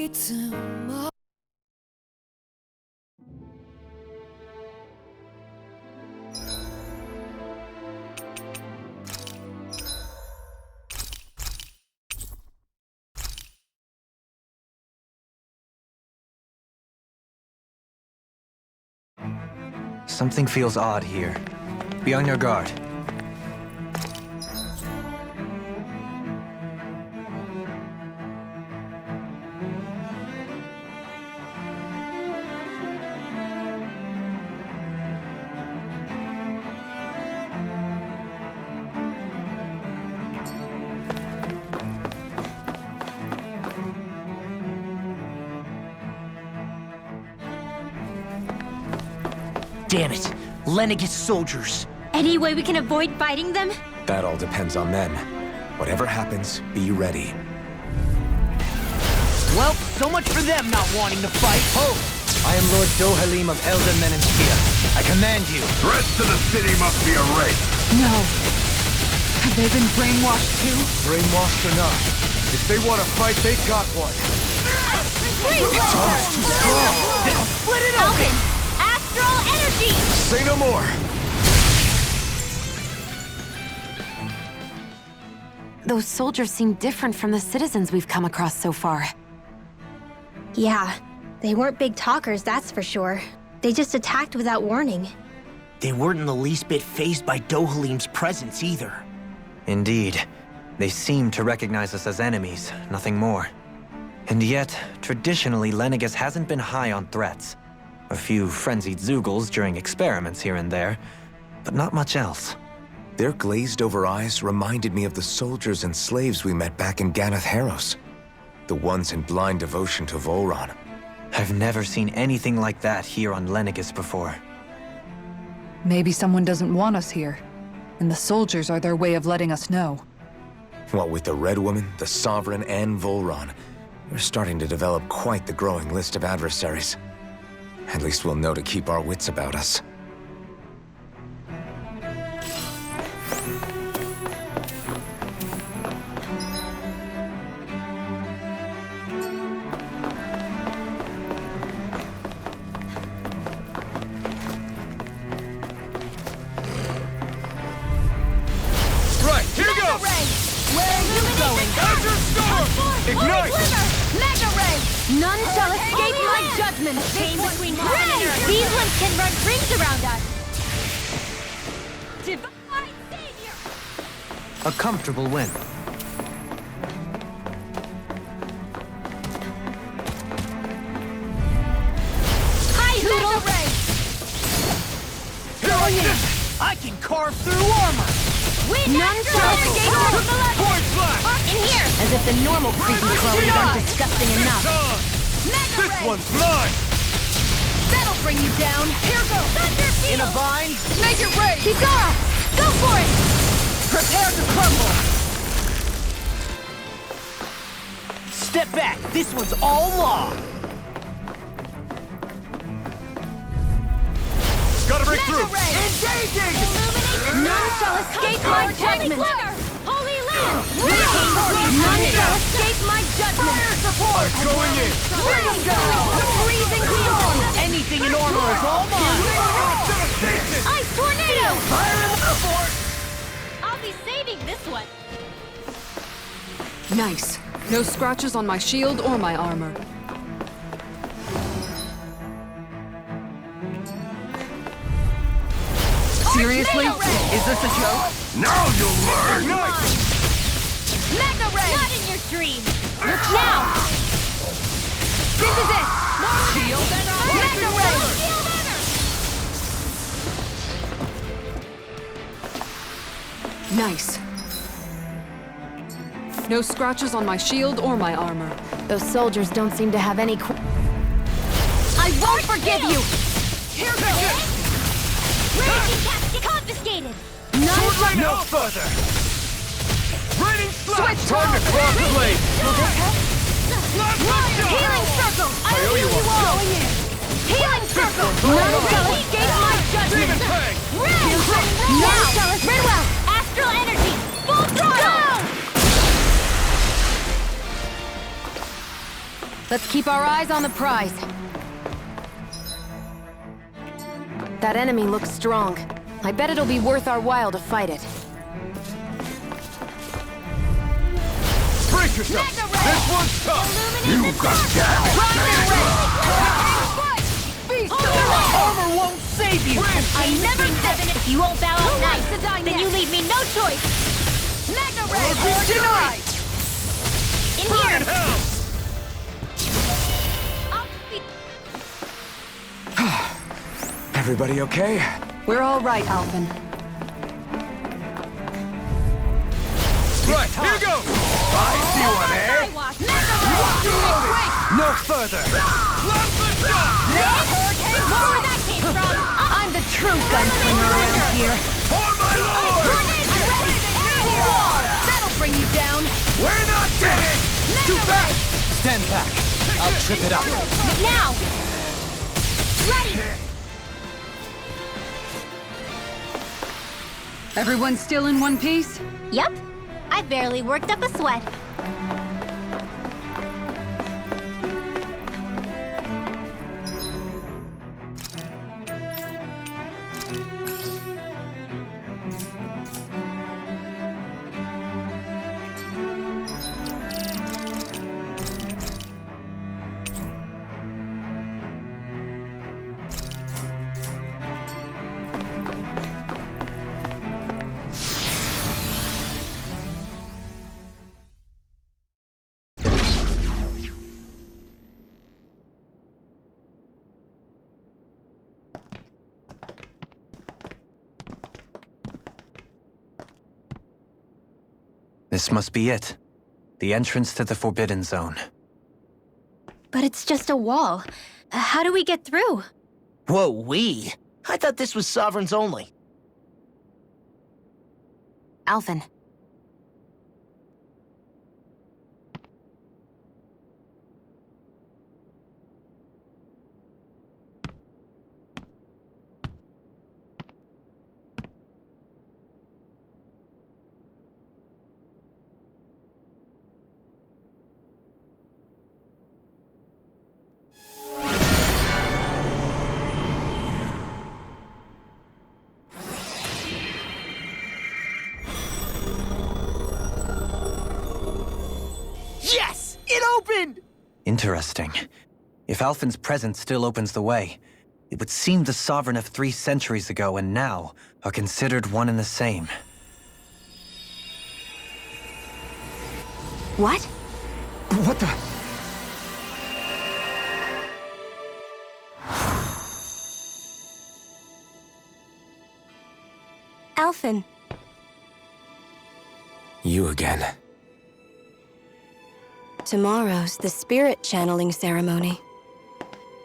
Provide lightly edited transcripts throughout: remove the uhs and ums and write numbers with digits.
tomorrow. Something feels odd here. Be on your guard. Damn it! Lenegis soldiers! Any way we can avoid fighting them? That all depends on them. Whatever happens, be ready. Well, so much for them not wanting to fight. Ho! I am Lord Dohalim of Elden Menenskir. I command you. Threats to the city must be erased. No. Have they been brainwashed too? Brainwashed or not, if they want to fight, they've got one. It's almost too strong. Split it open! Astral energy! Say no more. Those soldiers seem different from the citizens we've come across so far. Yeah, they weren't big talkers, that's for sure. They just attacked without warning. They weren't in the least bit fazed by Dohalim's presence either. Indeed. They seem to recognize us as enemies, nothing more. And yet, traditionally, Lenegis hasn't been high on threats. A few frenzied Zeugles during experiments here and there, but not much else. Their glazed-over eyes reminded me of the soldiers and slaves we met back in Ganath Haros. The ones in blind devotion to Volron. I've never seen anything like that here on Lenegis before. Maybe someone doesn't want us here, and the soldiers are their way of letting us know. What with the Red Woman, the Sovereign, and Volron, we're starting to develop quite the growing list of adversaries. At least we'll know to keep our wits about us. Right, here goes! Where are you going? Azure Storm! Ignite! Mega Ray! None shall escape my judgment! Pain between prisoners! These ones can run rings around us! Divine Savior! A comfortable win. Hi, Mega Ray! I can carve through armor! None shall escape our blood! Point flash! In here! As if the normal creepy clones aren't disgusting enough! Mega This Ray! one's mine! That'll bring you down! Here goes! Thunder In a Field! bind? Make it rain! Kizara! Go for it! Prepare to crumble! Step back! This one's all law! Gotta break Mega through! Ray! Engaging! None shall escape my judgment! Holy Land! None shall escape my judgment! I'm going in! Let them go! Freezing storm! Anything in armor is all mine! Ice tornado! Fire in the fort! I'll be saving this one! Nice. No scratches on my shield or my armor. Seriously? Is this a joke? Now you'll learn! Mega Ray! Not in your dreams! Look now! This is it! Shield and Mega Ray! Nice. No scratches on my shield or my armor. Those soldiers don't seem to have any I won't forgive you! Here goes! Raging Cast confiscated! None shall... No further! Raining slash! Time to cross the blade! Healing circle! I owe you one. Going in! Healing circle! None shall escape my judgment! Demon Fang! Now! Redwell! Astral energy! Full throttle! Let's keep our eyes on the prize. That enemy looks strong. I bet it'll be worth our while to fight it. Brace yourself! This one's tough! You got Armor won't save you! I never said that if you won't bow out nice, then you leave me no choice! Magna Ray! Denied! In here! Everybody okay? We're all right, Alphen. Right, here goes! I see one, eh? No further! That came from! I'm the true gunslinger around here. For my lord! That'll bring you down. We're not dead! Too fast! Stand back. I'll trip it up. Now! Ready! Everyone still in one piece? Yep. I barely worked up a sweat. This must be it. The entrance to the Forbidden Zone. But it's just a wall. How do we get through? Whoa, we? I thought this was Sovereigns only. Alphen. Yes! It opened! Interesting. If Alphen's presence still opens the way, it would seem the Sovereign of 3 centuries ago and now are considered one and the same. What? What the? Alphen. You again. Tomorrow's the spirit channeling ceremony.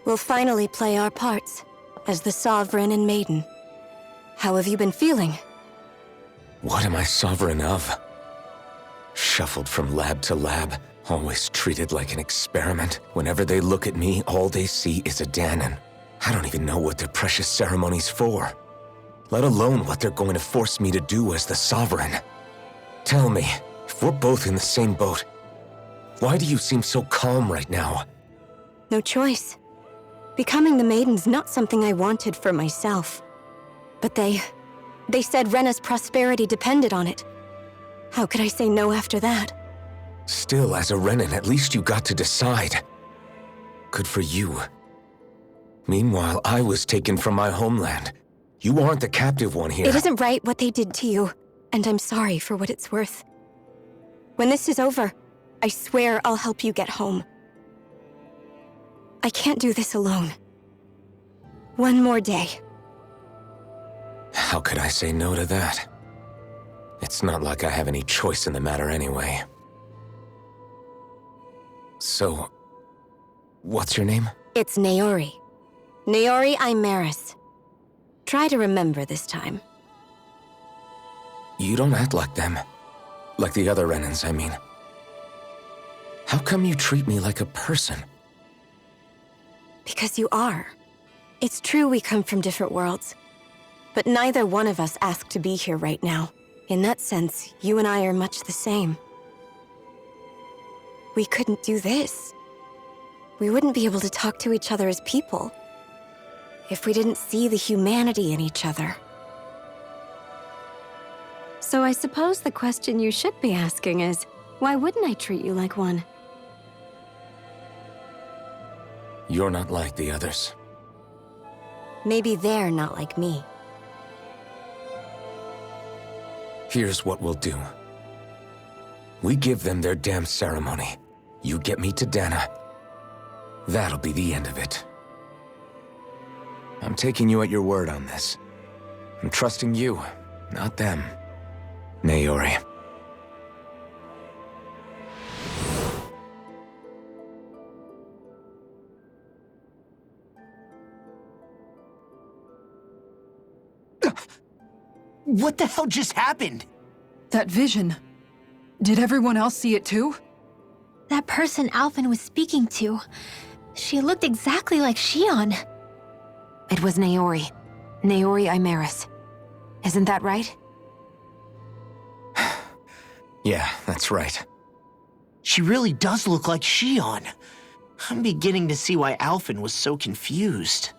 We'll finally play our parts as the Sovereign and Maiden. How have you been feeling? What am I sovereign of? Shuffled from lab to lab, always treated like an experiment. Whenever they look at me, all they see is a Dahnan. I don't even know what their precious ceremony's for, let alone what they're going to force me to do as the Sovereign. Tell me, if we're both in the same boat, why do you seem so calm right now? No choice. Becoming the Maiden's not something I wanted for myself. But they said Rena's prosperity depended on it. How could I say no after that? Still, as a Renan, at least you got to decide. Good for you. Meanwhile, I was taken from my homeland. You aren't the captive one here. It isn't right what they did to you, and I'm sorry for what it's worth. When this is over, I swear I'll help you get home. I can't do this alone. One more day. How could I say no to that? It's not like I have any choice in the matter anyway. So, what's your name? It's Naori. Naori Imaris. Try to remember this time. You don't act like them. Like the other Renans, I mean. How come you treat me like a person? Because you are. It's true we come from different worlds. But neither one of us asked to be here right now. In that sense, you and I are much the same. We couldn't do this. we wouldn't be able to talk to each other as people. If we didn't see the humanity in each other. So I suppose the question you should be asking is, why wouldn't I treat you like one? You're not like the others. Maybe they're not like me. Here's what we'll do. We give them their damn ceremony. You get me to Dana. That'll be the end of it. I'm taking you at your word on this. I'm trusting you, not them. Naori. What the hell just happened? That vision. Did everyone else see it too? That person Alphen was speaking to, she looked exactly like Shion. It was Naori. Naori Imeris. Isn't that right? Yeah, that's right. She really does look like Shion. I'm beginning to see why Alphen was so confused.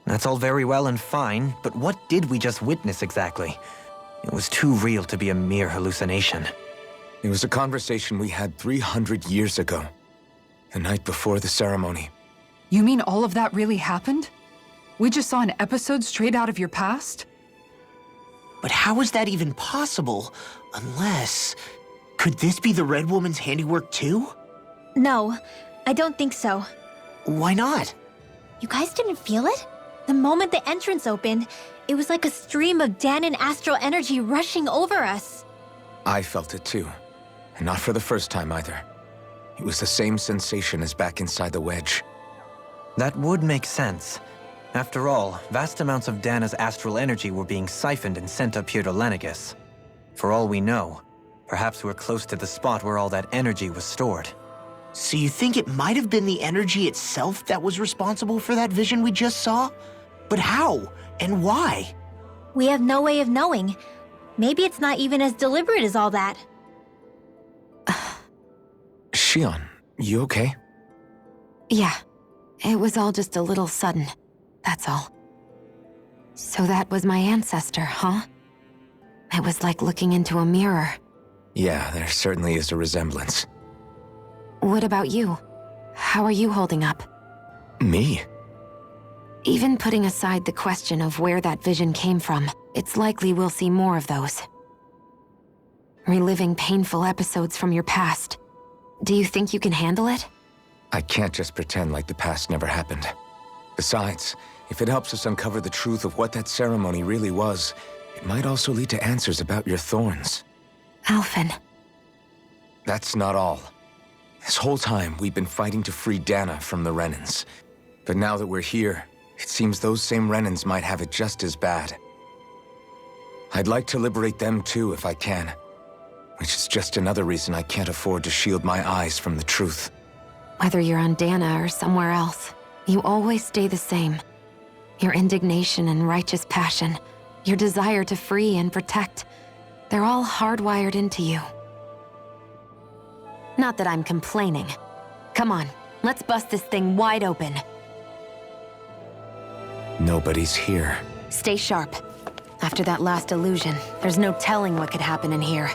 That's all very well and fine, but what did we just witness exactly? It was too real to be a mere hallucination. It was a conversation we had 300 years ago. The night before the ceremony. You mean all of that really happened? We just saw an episode straight out of your past? But how is that even possible? Unless... Could this be the Red Woman's handiwork too? No, I don't think so. Why not? You guys didn't feel it? The moment the entrance opened, it was like a stream of Danon astral energy rushing over us. I felt it too. And not for the first time either. It was the same sensation as back inside the wedge. That would make sense. After all, vast amounts of Dana's astral energy were being siphoned and sent up here to Lenegus. For all we know, perhaps we're close to the spot where all that energy was stored. So you think it might have been the energy itself that was responsible for that vision we just saw? But how? And why? We have no way of knowing. Maybe it's not even as deliberate as all that. Shion, you okay? Yeah. It was all just a little sudden. That's all. So that was my ancestor, huh? It was like looking into a mirror. Yeah, there certainly is a resemblance. What about you? How are you holding up? Me? Even putting aside the question of where that vision came from, it's likely we'll see more of those. Reliving painful episodes from your past. Do you think you can handle it? I can't just pretend like the past never happened. Besides, if it helps us uncover the truth of what that ceremony really was, it might also lead to answers about your thorns. Alphen. That's not all. This whole time, we've been fighting to free Dana from the Renans. But now that we're here, it seems those same Renans might have it just as bad. I'd like to liberate them too if I can. Which is just another reason I can't afford to shield my eyes from the truth. Whether you're on Dana or somewhere else, you always stay the same. Your indignation and righteous passion, your desire to free and protect, they're all hardwired into you. Not that I'm complaining. Come on, let's bust this thing wide open. Nobody's here. Stay sharp. After that last illusion, there's no telling what could happen in here.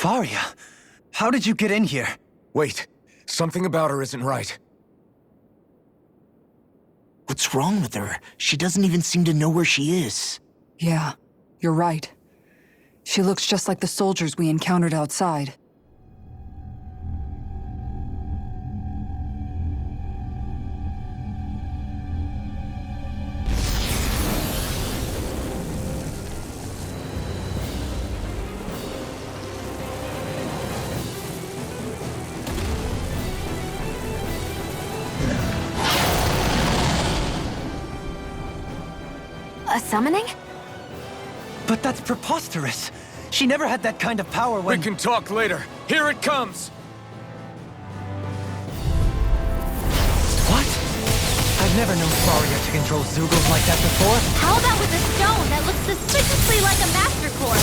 Faria, how did you get in here? Wait, something about her isn't right. What's wrong with her? She doesn't even seem to know where she is. Yeah, you're right. She looks just like the soldiers we encountered outside. A summoning? But that's preposterous. She never had that kind of power when... We can talk later. Here it comes! What? I've never known Faria to control Zeugles like that before. How about with a stone that looks suspiciously like a Master Core?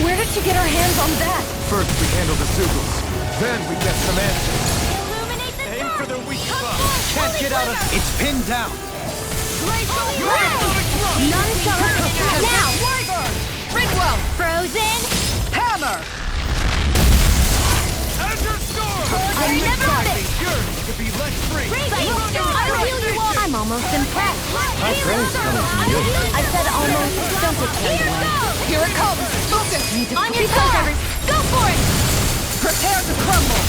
Where did she get her hands on that? First we handle the Zeugles. Then we get some answers. Illuminate the Aim dark! for their weak Come spot. forth, Can't Holy get out of... Glitter! It's pinned down. None shall escape now! Ringwell! Frozen! Hammer! Azure Storm! I never miss! Yours to be let free! I'll heal you all! I'm almost impressed! I said almost. Don't get carried away. Here it comes! Focus! On your toes, Rivers! Go for it! Prepare to crumble!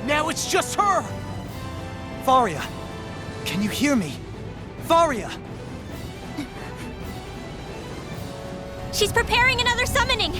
Now it's just her! Faria, can you hear me? Faria! She's preparing another summoning!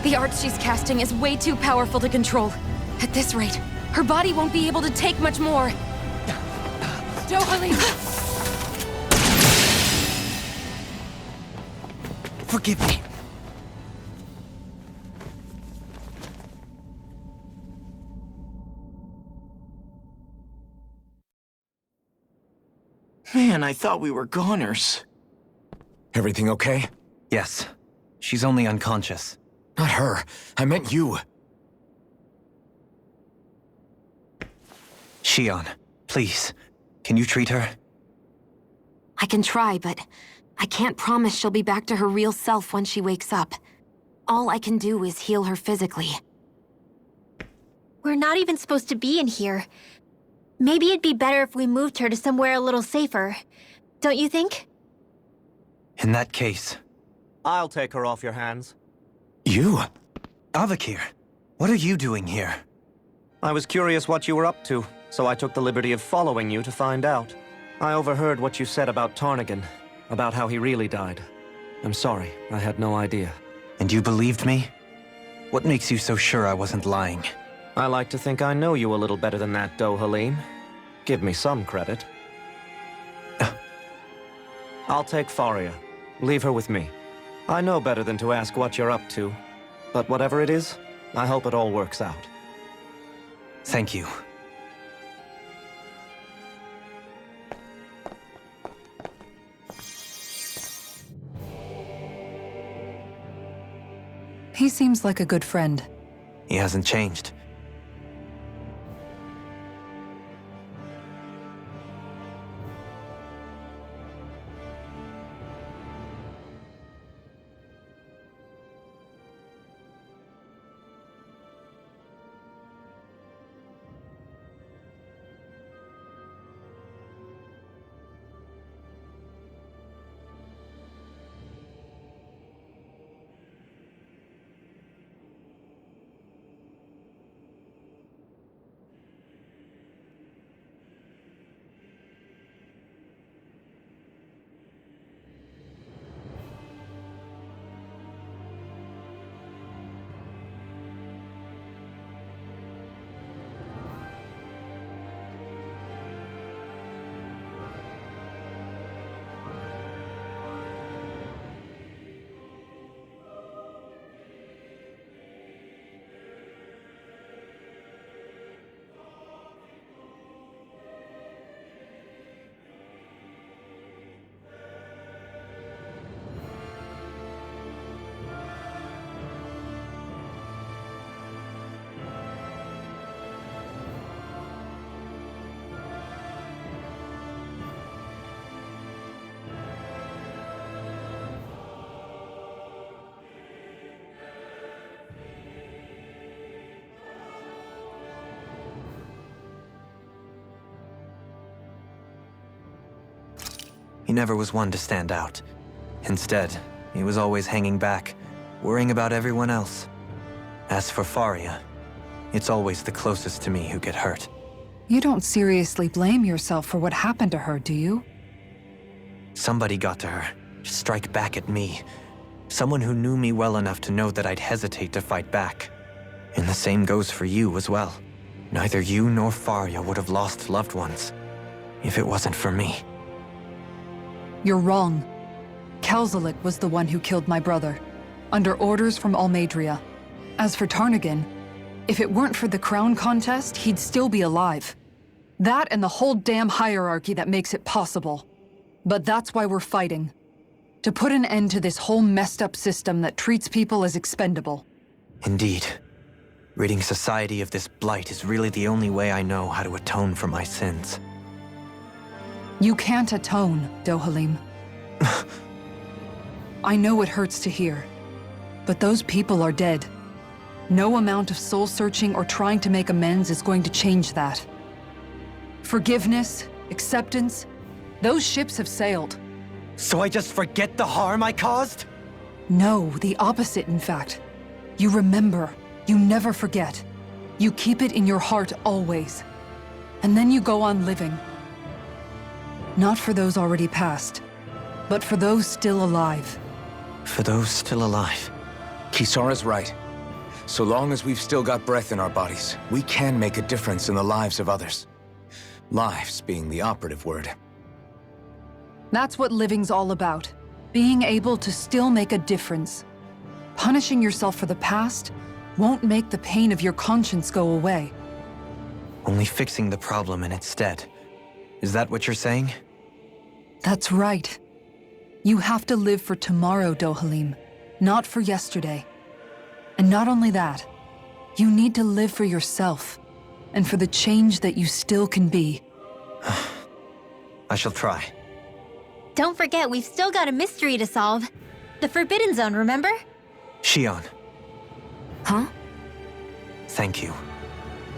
The art she's casting is way too powerful to control. At this rate, her body won't be able to take much more. Dohalim! Forgive me. Man, I thought we were goners. Everything okay? Yes. She's only unconscious. Not her. I meant you. Shion, please. Can you treat her? I can try, but I can't promise she'll be back to her real self when she wakes up. All I can do is heal her physically. We're not even supposed to be in here. Maybe it'd be better if we moved her to somewhere a little safer. Don't you think? In that case... I'll take her off your hands. You? Avakir, what are you doing here? I was curious what you were up to, so I took the liberty of following you to find out. I overheard what you said about Tarnigan, about how he really died. I'm sorry, I had no idea. And you believed me? What makes you so sure I wasn't lying? I like to think I know you a little better than that, Dohalim. Give me some credit. I'll take Faria. Leave her with me. I know better than to ask what you're up to. But whatever it is, I hope it all works out. Thank you. He seems like a good friend. He hasn't changed. he never was one to stand out. Instead, he was always hanging back, worrying about everyone else. As for Faria, it's always the closest to me who get hurt. You don't seriously blame yourself for what happened to her, do you? Somebody got to her, to strike back at me. Someone who knew me well enough to know that I'd hesitate to fight back. And the same goes for you as well. Neither you nor Faria would have lost loved ones if it wasn't for me. You're wrong. Kelzelik was the one who killed my brother, under orders from Almeidrea. As for Tarnagin, if it weren't for the crown contest, he'd still be alive. That and the whole damn hierarchy that makes it possible. But that's why we're fighting. To put an end to this whole messed up system that treats people as expendable. Indeed. Ridding society of this blight is really the only way I know how to atone for my sins. You can't atone, Dohalim. I know it hurts to hear, but those people are dead. No amount of soul-searching or trying to make amends is going to change that. Forgiveness, acceptance, those ships have sailed. So I just forget the harm I caused? No, the opposite, in fact. You remember. You never forget. You keep it in your heart always. And then you go on living. Not for those already past, but for those still alive. For those still alive. Kisara's right. So long as we've still got breath in our bodies, we can make a difference in the lives of others. Lives being the operative word. That's what living's all about. Being able to still make a difference. Punishing yourself for the past won't make the pain of your conscience go away. Only fixing the problem in its stead. Is that what you're saying? That's right. You have to live for tomorrow, Dohalim, not for yesterday. And not only that, you need to live for yourself, and for the change that you still can be. I shall try. Don't forget, we've still got a mystery to solve. The Forbidden Zone, remember? Shion, Huh? thank you.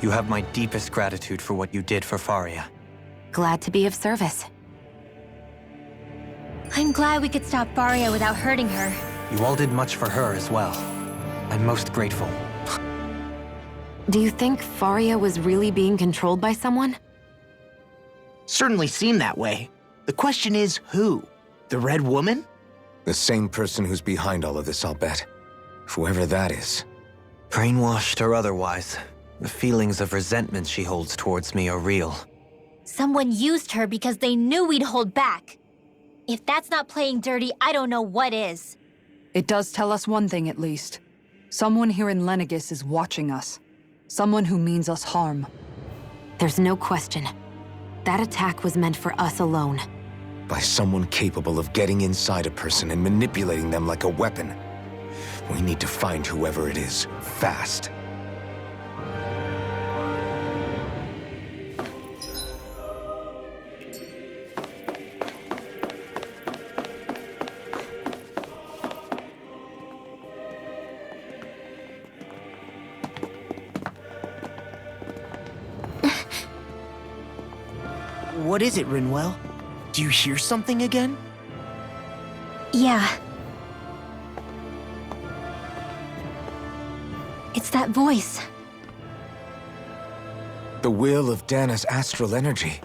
You have my deepest gratitude for what you did for Faria. Glad to be of service. I'm glad we could stop Faria without hurting her. You all did much for her as well. I'm most grateful. Do you think Faria was really being controlled by someone? Certainly seemed that way. The question is, who? The Red Woman? The same person who's behind all of this, I'll bet. Whoever that is. Brainwashed or otherwise, the feelings of resentment she holds towards me are real. Someone used her because they knew we'd hold back. If that's not playing dirty, I don't know what is. It does tell us one thing at least. Someone here in Lenegis is watching us. Someone who means us harm. There's no question. That attack was meant for us alone. By someone capable of getting inside a person and manipulating them like a weapon. We need to find whoever it is, fast. What is it, Rinwell? Do you hear something again? Yeah. It's that voice. The will of Dana's astral energy.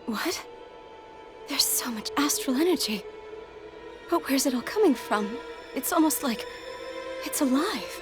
What? There's so much astral energy. But where's it all coming from? It's almost like it's alive.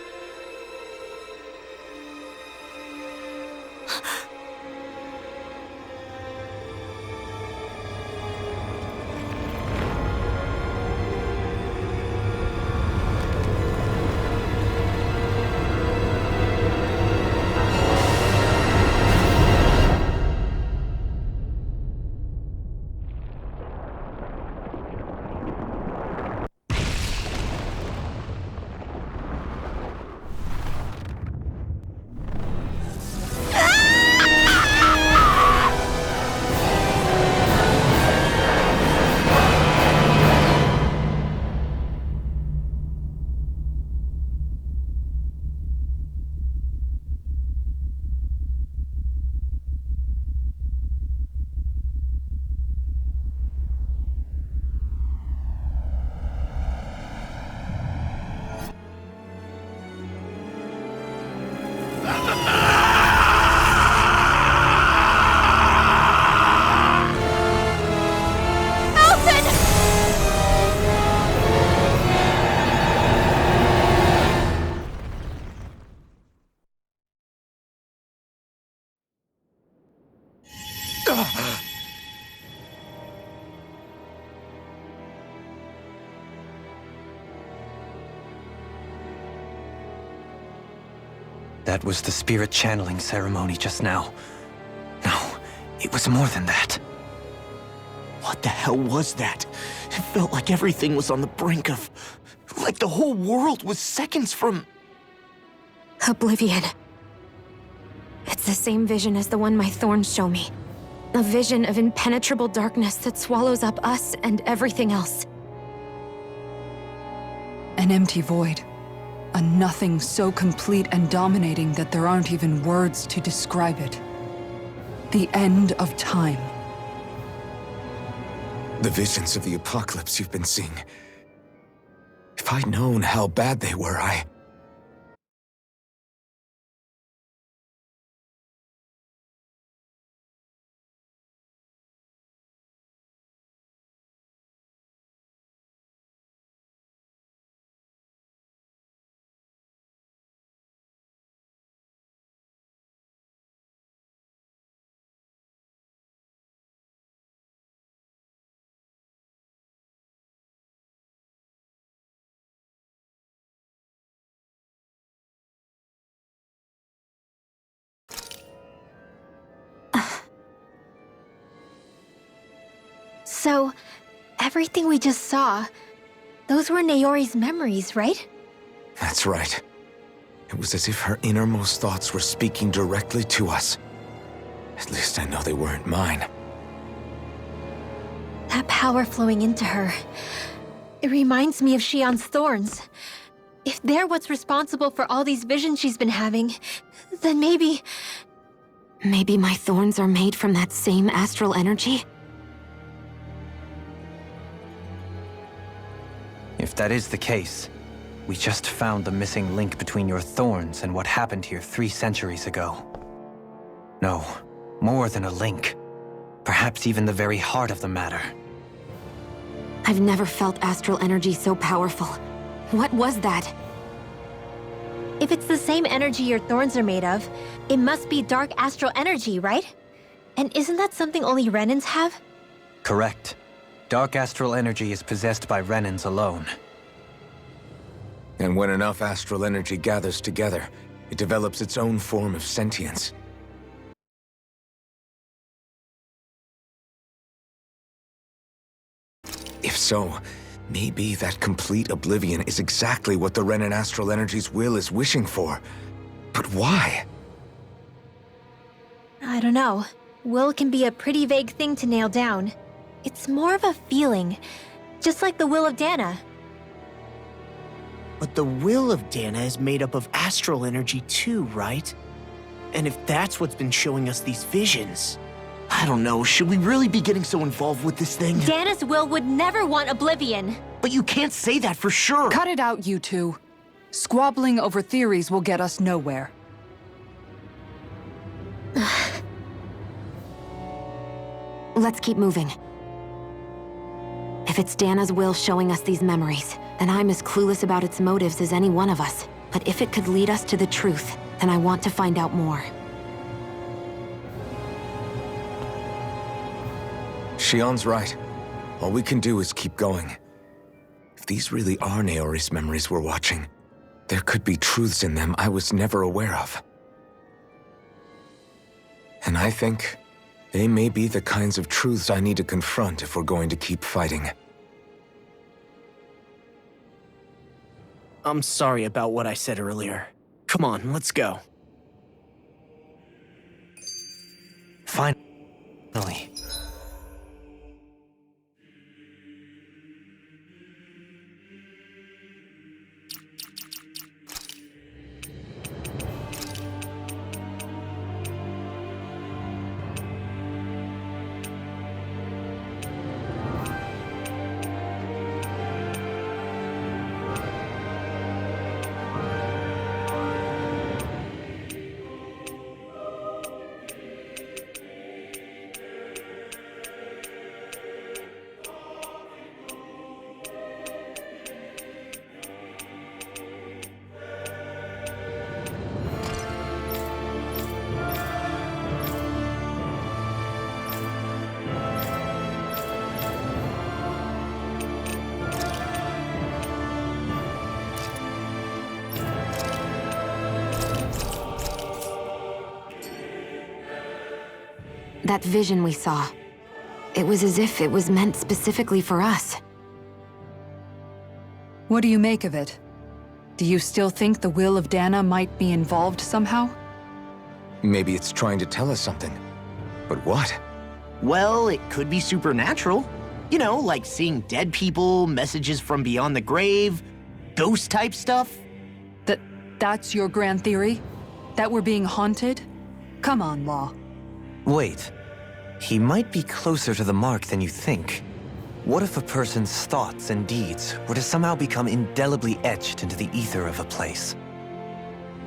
That was the spirit channeling ceremony just now. No, it was more than that. What the hell was that? It felt like everything was on the brink of... like the whole world was seconds from... Oblivion. It's the same vision as the one my thorns show me. A vision of impenetrable darkness that swallows up us and everything else. An empty void. A nothing so complete and dominating that there aren't even words to describe it. The end of time. The visions of the apocalypse you've been seeing. If I'd known how bad they were, So, everything we just saw, those were Naori's memories, right? That's right. It was as if her innermost thoughts were speaking directly to us. At least I know they weren't mine. That power flowing into her, it reminds me of Shion's thorns. If they're what's responsible for all these visions she's been having, then maybe... Maybe my thorns are made from that same astral energy? If that is the case, we just found the missing link between your thorns and what happened here 3 centuries ago. No, more than a link. Perhaps even the very heart of the matter. I've never felt astral energy so powerful. What was that? If it's the same energy your thorns are made of, it must be dark astral energy, right? And isn't that something only Renans have? Correct. Dark astral energy is possessed by Renans alone. And when enough astral energy gathers together, it develops its own form of sentience. If so, maybe that complete oblivion is exactly what the Renan astral energy's will is wishing for. But why? I don't know. Will can be a pretty vague thing to nail down. It's more of a feeling, just like the will of Dana. But the will of Dana is made up of astral energy too, right? And if that's what's been showing us these visions... I don't know, should we really be getting so involved with this thing? Dana's will would never want Oblivion. But you can't say that for sure! Cut it out, you two. Squabbling over theories will get us nowhere. Let's keep moving. If it's Dana's will showing us these memories, then I'm as clueless about its motives as any one of us. But if it could lead us to the truth, then I want to find out more. Shion's right. All we can do is keep going. If these really are Naori's memories we're watching, there could be truths in them I was never aware of. And I think they may be the kinds of truths I need to confront if we're going to keep fighting. I'm sorry about what I said earlier. Come on, let's go. Finally. That vision we saw. It was as if it was meant specifically for us. What do you make of it? Do you still think the will of Dana might be involved somehow? Maybe it's trying to tell us something. But what? Well, it could be supernatural. You know, like seeing dead people, messages from beyond the grave, ghost-type stuff. That's your grand theory? That we're being haunted? Come on, Law. Wait. He might be closer to the mark than you think. What if a person's thoughts and deeds were to somehow become indelibly etched into the ether of a place?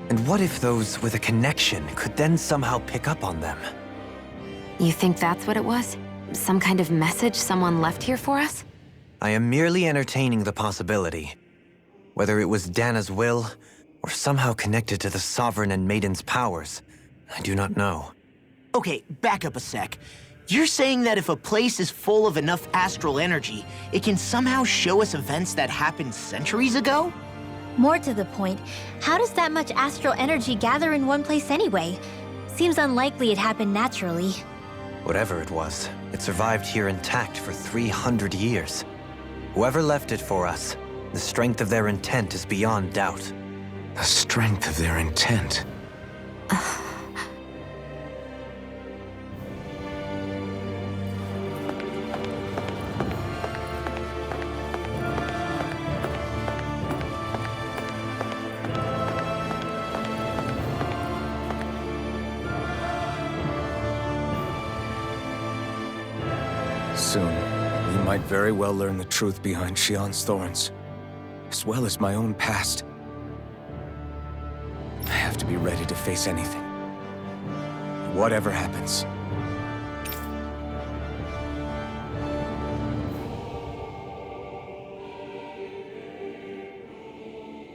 And what if those with a connection could then somehow pick up on them? You think that's what it was? Some kind of message someone left here for us? I am merely entertaining the possibility. Whether it was Dana's will, or somehow connected to the Sovereign and Maiden's powers, I do not know. Okay, back up a sec. You're saying that if a place is full of enough astral energy, it can somehow show us events that happened centuries ago? More to the point, how does that much astral energy gather in one place anyway? Seems unlikely it happened naturally. Whatever it was, it survived here intact for 300 years. Whoever left it for us, the strength of their intent is beyond doubt. The strength of their intent. Soon, we might very well learn the truth behind Shionne's thorns, as well as my own past. I have to be ready to face anything. Whatever happens.